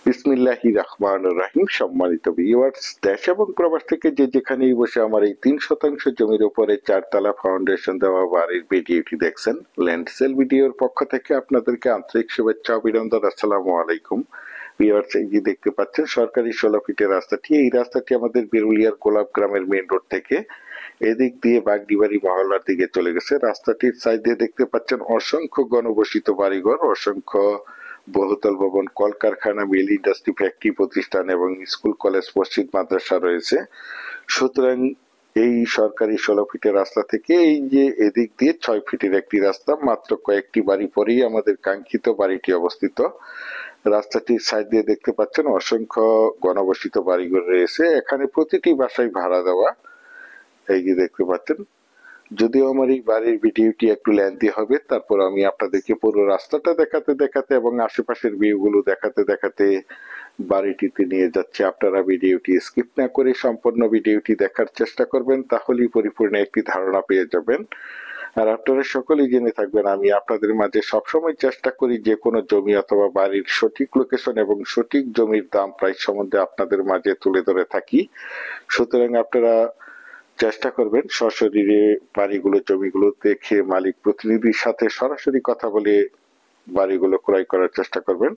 বিসমিল্লাহির রহমানির রহিম। সম্মানিত ভিউয়ার্স, দেশ এবং প্রবাস থেকে যে যেখানেই বসে আমার এই ৩% জমির উপরে ৪ তলা ফাউন্ডেশন দেওয়া বাড়ির ভিডিওটি দেখছেন, ল্যান্ড সেল ভিডিওর পক্ষ থেকে আপনাদেরকে আন্তরিক শুভেচ্ছা ও অভিনন্দন। আসসালামু আলাইকুম ভিউয়ার্স। এই যে দেখতে পাচ্ছেন সরকারি ১৬ ফিটের রাস্তাটি, এই রাস্তাটি আমাদের বিরুলিয়ার গোলাপ গ্রামের মেইন রোড থেকে এদিক দিয়ে বাগডিবাড়ি মহল্লার দিকে চলে গেছে। রাস্তাটির সাইডে দেখতে পাচ্ছেন অসংখ্য ঘনবসিত বাড়িঘর, অসংখ্য বহুতল ভবন, কলকারখানা, মিল, ইন্ডাস্ট্রি, ফ্যাক্টরি প্রতিষ্ঠান এবং স্কুল, কলেজ, মসজিদ, মাদ্রাসা রয়েছে। সুতরাং এই সরকারি ১৬ ফিটের রাস্তা থেকে এই যে এদিক দিয়ে ৬ ফিটের একটি রাস্তা, মাত্র কয়েকটি বাড়ি পরেই আমাদের কাঙ্ক্ষিত বাড়িটি অবস্থিত। রাস্তাটির সাইড দিয়ে দেখতে পাচ্ছেন অসংখ্য ঘনবসিত বাড়িঘর রয়েছে। এখানে প্রতিটি বাসায় ভাড়া দেওয়া। এই যে দেখতে পাচ্ছেন, যদিও আমার এই বাড়ির ভিডিওটি একটু লেন্থি হবে, তারপর আমি আপনাদেরকে পুরো রাস্তাটা দেখাতে দেখাতে এবং আশেপাশের ভিউগুলো দেখাতে দেখাতে বাড়িটিতে নিয়ে যাচ্ছি। আপনারা ভিডিওটি স্কিপ না করে সম্পূর্ণ ভিডিওটি দেখার চেষ্টা করবেন, তাহলেই পরিপূর্ণ একটি ধারণা পেয়ে যাবেন। আর আপনারা সকলেই জেনে থাকবেন, আমি আপনাদের মাঝে সবসময় চেষ্টা করি যে কোনো জমি অথবা বাড়ির সঠিক লোকেশন এবং সঠিক জমির দাম প্রাইস সম্বন্ধে আপনাদের মাঝে তুলে ধরে থাকি। সুতরাং আপনারা চেষ্টা করবেন সশরীরে বাড়িগুলো, জমিগুলো দেখে মালিক প্রতিনিধির সাথে সরাসরি কথা বলে বাড়িগুলো ক্রয় করার চেষ্টা করবেন।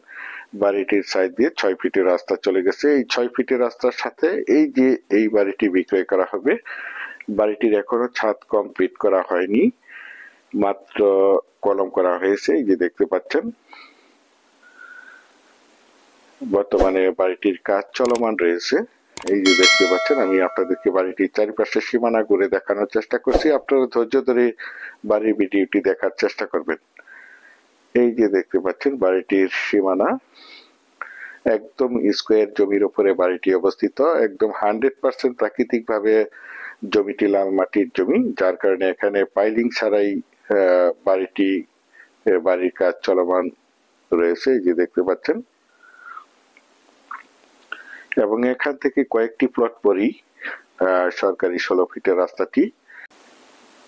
বাড়িটির সাইড দিয়ে ৬ ফিটের রাস্তা চলে গেছে। এই ৬ ফিটের রাস্তার সাথে এই যে এই বাড়িটি বিক্রয় করা হবে, বাড়িটির এখনো ছাদ কমপ্লিট করা হয়নি, মাত্র কলম করা হয়েছে। এই যে দেখতে পাচ্ছেন, বর্তমানে বাড়িটির কাজ চলমান রয়েছে। এই যে দেখতে পাচ্ছেন, আমি আপনাদেরকে বাড়িটির চারিপাশে সীমানা ঘুরে দেখানোর চেষ্টা করছি। আপনারা ধৈর্য ধরে বাড়ির ভিডিওটি দেখার চেষ্টা করবেন। এই যে দেখতে পাচ্ছেন বাড়িটির সীমানা, একদম স্কোয়ার জমির উপরে বাড়িটি অবস্থিত। একদম 100% প্রাকৃতিক ভাবে জমিটি লাল মাটির জমি, যার কারণে এখানে পাইলিং ছাড়াই বাড়ির কাজ চলমান রয়েছে। এই যে দেখতে পাচ্ছেন, এবং এখান থেকে কয়েকটি প্লট পরেই সরকারি ১৬ ফিটের রাস্তাটি।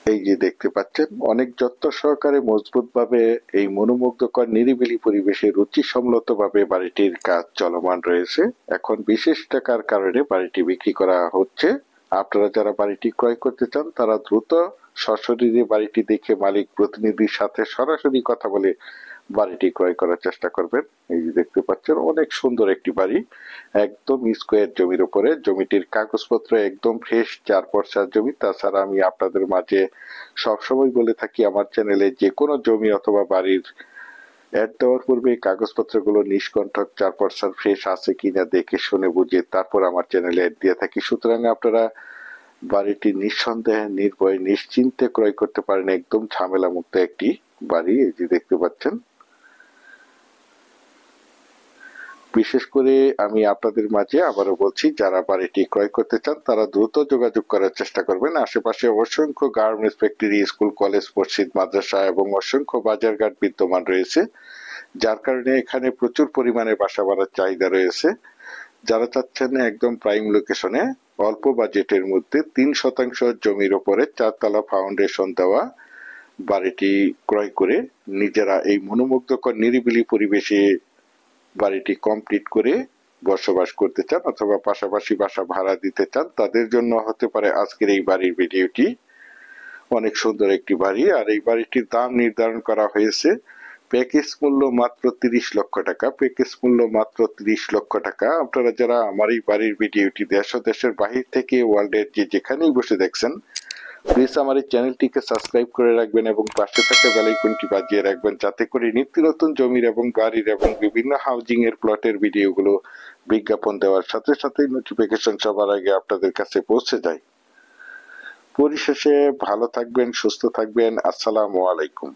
এই যে দেখতে পাচ্ছেন, অনেক যত্ন সহকারে মজবুত ভাবে এই মনোমুগ্ধকর নিরিবিলি পরিবেশে রুচিসম্মত ভাবে বাড়িটির কাজ চলমান রয়েছে। এখন বিশেষ টাকার কারণে বাড়িটি বিক্রি করা হচ্ছে। আপনারা যারা বাড়িটি ক্রয় করতে চান তারা দ্রুত সশরীরে বাড়িটি দেখে মালিক প্রতিনিধির সাথে সরাসরি কথা বলে বাড়িটি ক্রয় করার চেষ্টা করবেন। এই যে দেখতে পাচ্ছেন, অনেক সুন্দর একটি বাড়ি, একদম স্কোয়ার জমির উপরে। জমিটির কাগজপত্র একদম ফ্রেশ, ৪ পর্সার জমি। তাছাড়া আমি আপনাদের মাঝে সবসময় বলে থাকি, আমার চ্যানেলে যে কোনো জমি অথবা বাড়ির অ্যাড দেওয়ার পূর্বে কাগজপত্রগুলো নিষ্কণ্টক, ৪ পর্সার ফ্রেশ আছে কিনা দেখে শুনে বুঝে তারপর আমার চ্যানেলে অ্যাড দিয়ে থাকি। সুতরাং আপনারা বাড়িটি নিঃসন্দেহে, নির্ভয়ে, নিশ্চিন্তে ক্রয় করতে পারেন। একদম ঝামেলা মুক্ত একটি বাড়ি। এই যে দেখতে পাচ্ছেন, বিশেষ করে আমি আপনাদের মাঝে আবারও বলছি, যারা বাড়িটি ক্রয় করতে চান তারা দ্রুত যোগাযোগ করার চেষ্টা করবেন। আশেপাশে অসংখ্য গার্মেন্টস ফ্যাক্টরি, স্কুল, কলেজ, মসজিদ, মাদ্রাসা এবং অসংখ্য বাজারঘাট বিদ্যমান রয়েছে, যার কারণে এখানে প্রচুর পরিমাণে বাসা বাড়ার চাহিদা রয়েছে। যারা চাচ্ছেন একদম প্রাইম লোকেশনে অল্প বাজেটের মধ্যে ৩% জমির ওপরে ৪ তলা ফাউন্ডেশন দেওয়া বাড়িটি ক্রয় করে নিজেরা এই মনোমুগ্ধকর নিরিবিলি পরিবেশে বাড়িটি কমপ্লিট করে বসবাস করতে চান অথবা পাশাপাশি বাসা ভাড়া দিতে চান, তাদের জন্য হতে পারে আজকের এই বাড়ির ভিডিওটি। অনেক সুন্দর একটি বাড়ি, আর এই বাড়িটির দাম নির্ধারণ করা হয়েছে প্যাকেজ মূল্য মাত্র ৩০ লক্ষ টাকা। প্যাকেজ মূল্য মাত্র ৩০ লক্ষ টাকা। আপনারা যারা আমার এই বাড়ির ভিডিওটি দেশ ও দেশের বাহির থেকে ওয়ার্ল্ডের যে যেখানেই বসে দেখছেন, প্লিজ আমার এই চ্যানেলটিকে সাবস্ক্রাইব করে রাখবেন এবং পাশে থাকা বেল আইকনটি বাজিয়ে রাখবেন, যাতে করে নিত্য নতুন জমির এবং বাড়ির এবং বিভিন্ন হাউজিং এর প্লটের ভিডিওগুলো বিজ্ঞাপন দেওয়ার সাথে সাথে নোটিফিকেশন সবার আগে আপনাদের কাছে পৌঁছে যায়। পরিশেষে ভালো থাকবেন, সুস্থ থাকবেন। আসসালামু আলাইকুম।